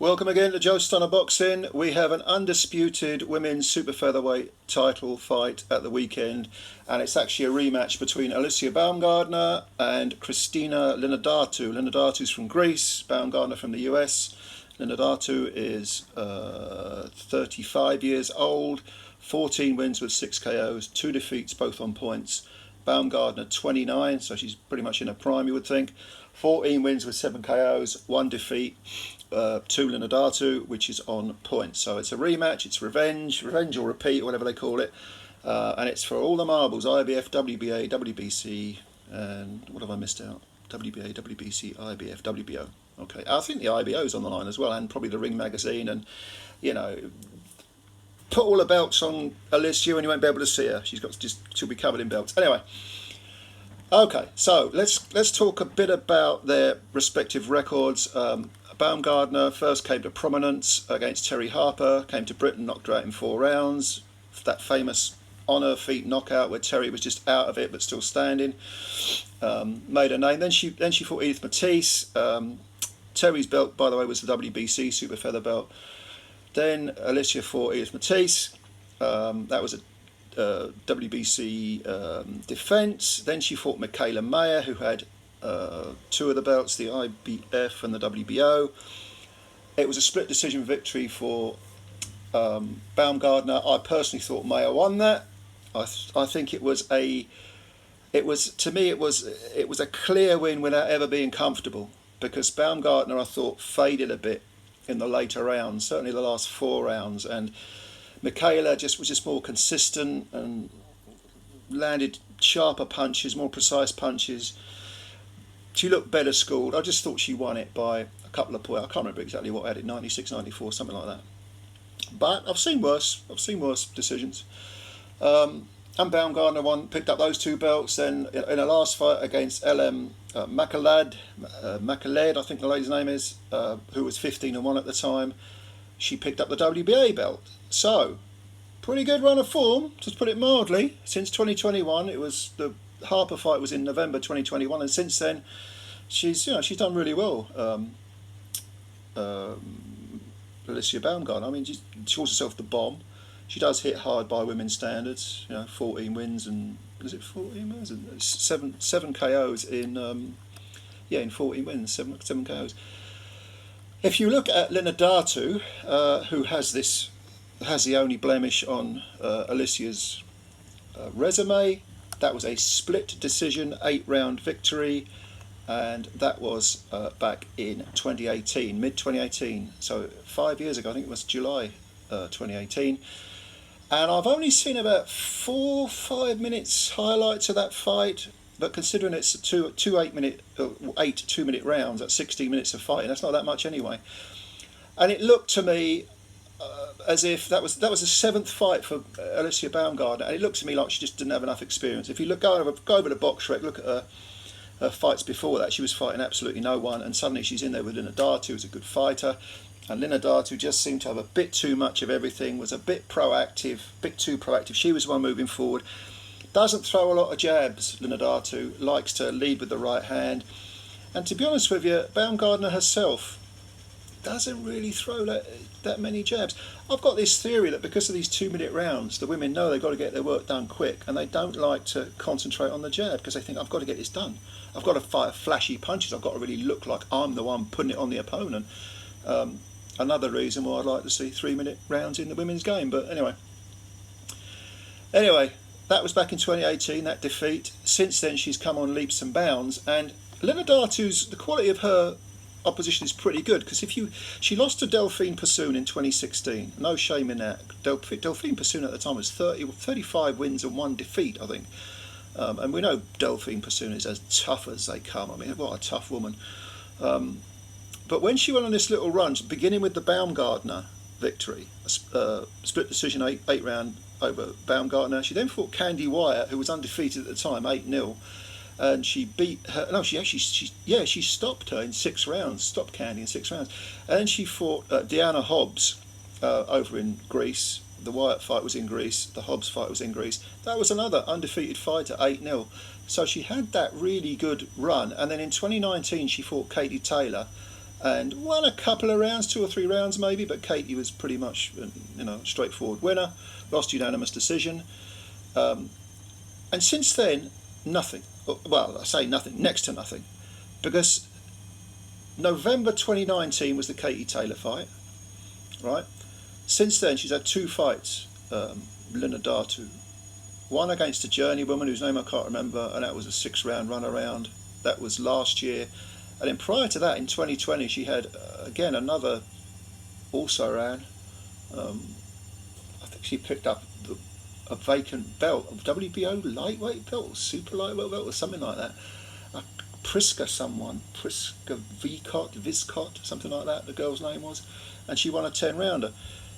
Welcome again to Joe Stunner Boxing. We have an undisputed women's super featherweight title fight at the weekend, and it's actually a rematch between Alycia Baumgardner and CHRISTINA LINARDATOU. Linardatou's from Greece, Baumgardner from the US. Linardatou is 35 years old, 14 wins with 6 KOs, 2 defeats, both on points. Baumgardner 29, so she's pretty much in her prime, you would think. 14 wins with 7 KOs, 1 defeat. To Linardatou, which is on points. So it's a rematch, it's revenge or repeat, or whatever they call it, and it's for all the marbles: IBF, WBA, WBC, and what have I missed out? WBA, WBC, IBF, WBO. Okay, I think the IBO's on the line as well, and probably the Ring magazine, and you know, put all the belts on Alycia and you won't be able to see her. She'll be covered in belts. Anyway. Okay, so let's talk a bit about their respective records. Baumgardner first came to prominence against Terry Harper, came to Britain, knocked her out in 4 rounds. That famous on her feet knockout where Terry was just out of it but still standing. Made her name. Then she fought Edith Matisse. Terry's belt, by the way, was the WBC super feather belt. Then Alycia fought Edith Matisse. That was a WBC defence. Then she fought Michaela Mayer, who had 2 of the belts, the IBF and the WBO. It was a split decision victory for Baumgardner. I personally thought Mayer won that. I think it was a clear win without ever being comfortable, because Baumgardner, I thought, faded a bit in the later rounds, certainly the last 4 rounds, and Michaela was just more consistent and landed sharper punches, more precise punches. She looked better schooled. I just thought she won it by a couple of points. I can't remember exactly what I had it, 96, 94, something like that. But I've seen worse decisions. And Baumgardner picked up those 2 belts. Then in a last fight against LM Makalad, I think the lady's name is, who was 15-1 at the time, she picked up the WBA belt. So, pretty good run of form, to put it mildly, since 2021. It was the Harper fight was in November 2021, and since then, she's done really well. Alycia Baumgardner. I mean, she calls herself the bomb. She does hit hard by women's standards. 14 wins and is it 14 wins? 7 KOs in 14 wins, 7 KOs. If you look at Linardatou, who has the only blemish on Alycia's resume, that was a split decision 8-round victory, and that was back in 2018, mid-2018, so 5 years ago. I think it was July 2018. And I've only seen about 4 or 5 minutes highlights of that fight, but considering it's 8 2-minute rounds, that's 16 minutes of fighting, that's not that much anyway. And it looked to me as if that was the 7th fight for Alycia Baumgardner, and it looked to me like she just didn't have enough experience. If you go over the box rec, look at her fights before that, she was fighting absolutely no one, and suddenly she's in there with Linardatou, who's a good fighter, and Linardatou just seemed to have a bit too much of everything, was a bit too proactive. She was the one moving forward. Doesn't throw a lot of jabs, Linardatou, likes to lead with the right hand, and to be honest with you, Baumgardner herself doesn't really throw that many jabs. I've got this theory that because of these 2-minute rounds, the women know they've got to get their work done quick, and they don't like to concentrate on the jab because they think, I've got to get this done. I've got to fire flashy punches. I've got to really look like I'm the one putting it on the opponent. Another reason why I'd like to see 3-minute rounds in the women's game. But anyway, that was back in 2018, that defeat. Since then, she's come on leaps and bounds, and Linardatou's, the quality of her opposition is pretty good, because she lost to Delphine Persoon in 2016. No shame in that. Delphine Persoon at the time was 35 wins and 1 defeat, I think. And we know Delphine Persoon is as tough as they come. I mean, what a tough woman. But when she went on this little run, beginning with the Baumgardner victory, split decision 8-round over Baumgardner, she then fought Candy Wyatt, who was undefeated at the time, 8-0. And she beat her. No, she stopped her in 6 rounds. Stopped Candy in 6 rounds, and then she fought Deanna Hobbs over in Greece. The Wyatt fight was in Greece. The Hobbs fight was in Greece. That was another undefeated fight at 8-0. So she had that really good run, and then in 2019 she fought Katie Taylor, and won a couple of rounds, 2 or 3 rounds maybe, but Katie was pretty much, straightforward winner, lost unanimous decision. And since then, nothing. Well, I say nothing, next to nothing, because November 2019 was the Katie Taylor fight, right? Since then, she's had 2 fights, Linardatou. One against a journeywoman whose name I can't remember, and that was a 6-round runaround. That was last year. And then prior to that, in 2020, she had, again, another also round. I think she picked up a vacant belt, a WBO lightweight belt, or super lightweight belt, or something like that. Priska Viscott, something like that, the girl's name was. And she won a 10-rounder.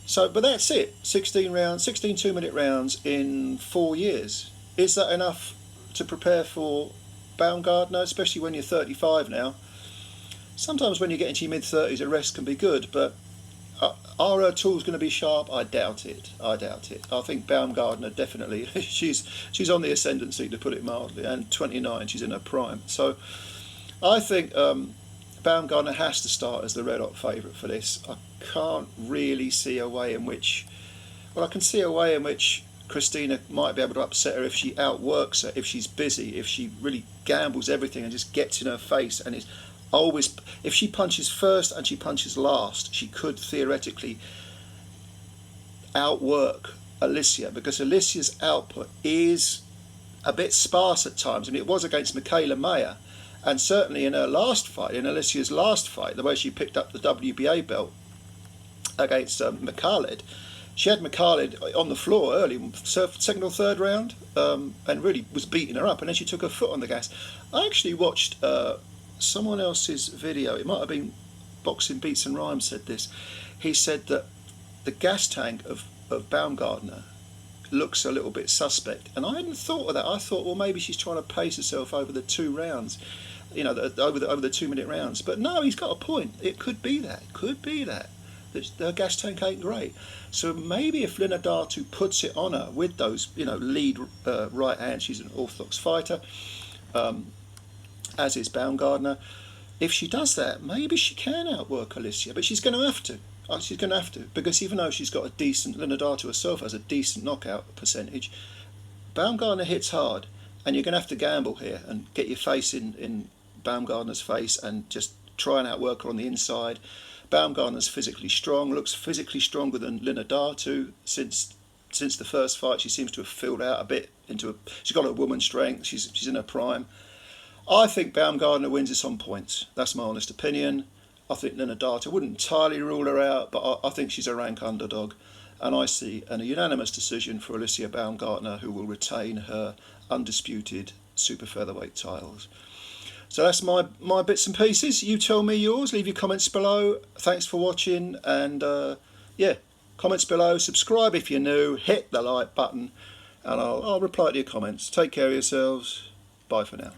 So, but that's it. 16 rounds, 16 2-minute rounds in 4 years. Is that enough to prepare for Baumgardner, especially when you're 35 now? Sometimes when you get into your mid-30s, a rest can be good, but are her tools going to be sharp? I doubt it. I think Baumgardner definitely, she's on the ascendancy, to put it mildly, and 29, she's in her prime. So I think Baumgardner has to start as the red-hot favourite for this. I can't really see a way in which, I can see a way in which Christina might be able to upset her if she outworks her, if she's busy, if she really gambles everything and just gets in her face and is always, if she punches first and she punches last, she could theoretically outwork Alycia, because Alicia's output is a bit sparse at times. I mean, it was against Michaela Mayer, and certainly in her last fight, in Alicia's last fight, the way she picked up the WBA belt against McCarlid, she had McCarlid on the floor early, second or third round, and really was beating her up, and then she took her foot on the gas. I actually watched someone else's video, it might have been Boxing Beats and Rhymes said this. He said that the gas tank of Baumgardner looks a little bit suspect, and I hadn't thought of that. I thought, well, maybe she's trying to pace herself over the 2 rounds, over the 2-minute rounds. But no, he's got a point. It could be that. The gas tank ain't great. So maybe if Linardatou puts it on her with those, lead right hands, she's an orthodox fighter, as is Baumgardner. If she does that, maybe she can outwork Alycia, but she's going to have to. She's going to have to, because even though she's got a decent, Linardatou herself has a decent knockout percentage, Baumgardner hits hard, and you're going to have to gamble here and get your face in Baumgardner's face and just try and outwork her on the inside. Baumgardner's physically strong, looks physically stronger than Linardatou since the first fight. She seems to have filled out a bit she's got a woman's strength. She's in her prime. I think Baumgardner wins this on points. That's my honest opinion. I think Linardatou, I wouldn't entirely rule her out, but I think she's a rank underdog. And I see a unanimous decision for Alycia Baumgardner, who will retain her undisputed super featherweight titles. So that's my bits and pieces. You tell me yours. Leave your comments below. Thanks for watching. And comments below. Subscribe if you're new. Hit the like button. And I'll reply to your comments. Take care of yourselves. Bye for now.